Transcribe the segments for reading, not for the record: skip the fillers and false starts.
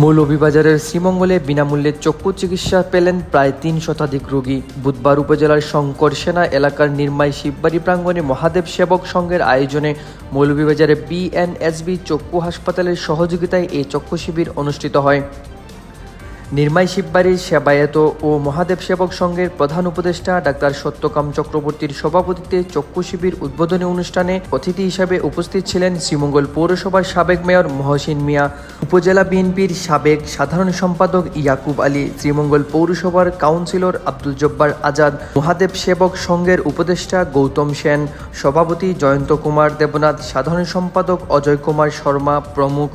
মৌলভীবাজারের শ্রীমঙ্গলে বিনামূল্যে চক্ষু চিকিৎসা পেলেন প্রায় ৩ শতাধিক রোগী। বুধবার উপজেলার শঙ্করসেনা এলাকার নির্মাই শিববাড়ি প্রাঙ্গণে মহাদেব সেবক সংঘের আয়োজনে মৌলভীবাজারে বিএনএসবি চক্ষু হাসপাতালের সহযোগিতায় এই চক্ষু শিবির অনুষ্ঠিত হয়। নির্মাই শিববাড়ির সেবায়েত ও মহাদেব সেবক সংঘের প্রধান উপদেষ্টা ডাক্তার সত্যকাম চক্রবর্তীর সভাপতিত্বে চক্ষু শিবির উদ্বোধনী অনুষ্ঠানে অতিথি হিসাবে উপস্থিত ছিলেন শ্রীমঙ্গল পৌরসভার সাবেক মেয়র মহসিন মিয়া, উপজেলা বিএনপির সাবেক সাধারণ সম্পাদক ইয়াকুব আলী, শ্রীমঙ্গল পৌরসভার কাউন্সিলর আব্দুল জব্বার আজাদ, মহাদেব সেবক সংঘের উপদেষ্টা গৌতম সেন, সভাপতি জয়ন্ত কুমার দেবনাথ, সাধারণ সম্পাদক অজয় কুমার শর্মা প্রমুখ।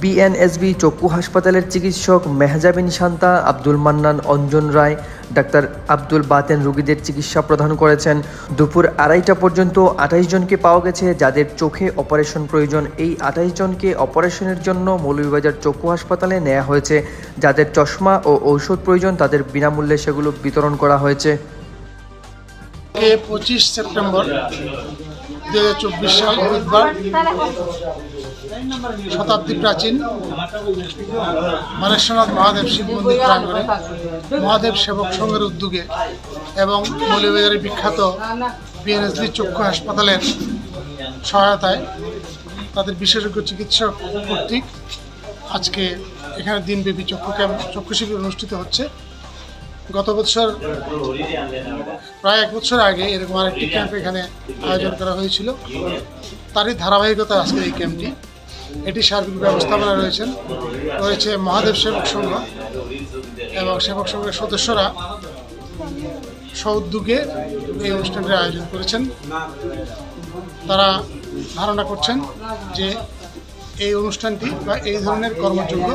বিএনএসবি চক্ষু হাসপাতালের চিকিৎসক মেহজাবিন শান্তা, আব্দুল মান্নান, অঞ্জন রায়, ডাক্তার আব্দুল বাতেন রোগীদের চিকিৎসা প্রদান করেছেন। দুপুর 2:30টা পর্যন্ত 28 জনকে পাওয়া গেছে যাদের চোখে অপারেশন প্রয়োজন। এই 28 জনকে অপারেশনের জন্য মৌলভীবাজার চক্ষু হাসপাতালে নেওয়া হয়েছে। যাদের চশমা ও ঔষধ প্রয়োজন তাদের বিনামূল্যে সেগুলো বিতরণ করা হয়েছে। 25 সেপ্টেম্বর 2024 সাল বুধবার শতাব্দী প্রাচীন মানেশ্বরনাথ মহাদেব শিব মন্দির প্রাঙ্গণে মহাদেব সেবক সংঘের উদ্যোগে এবং মৌলভীবাজারের বিখ্যাত বিএনএসবি চক্ষু হাসপাতালের সহায়তায় তাদের বিশেষজ্ঞ চিকিৎসক কর্তৃক আজকে এখানে দিনব্যাপী চক্ষু শিবির অনুষ্ঠিত হচ্ছে। গত বছর প্রায় 1 বছর আগে এরকম আরেকটি ক্যাম্প এখানে আয়োজন করা হয়েছিল। তারই ধারাবাহিকতা আজকের এই ক্যাম্পটি। এটি সার্বিক ব্যবস্থাপনা রয়েছে মহাদেব সেবক সংঘ এবং সেবক সংঘের সদস্যরা স্ব-উদ্যোগে এই অনুষ্ঠানটির আয়োজন করেছেন। তারা ধারণা করছেন যে এই অনুষ্ঠানটি বা এই ধরনের কর্মযজ্ঞ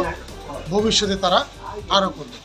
ভবিষ্যতে তারা আরও করবে।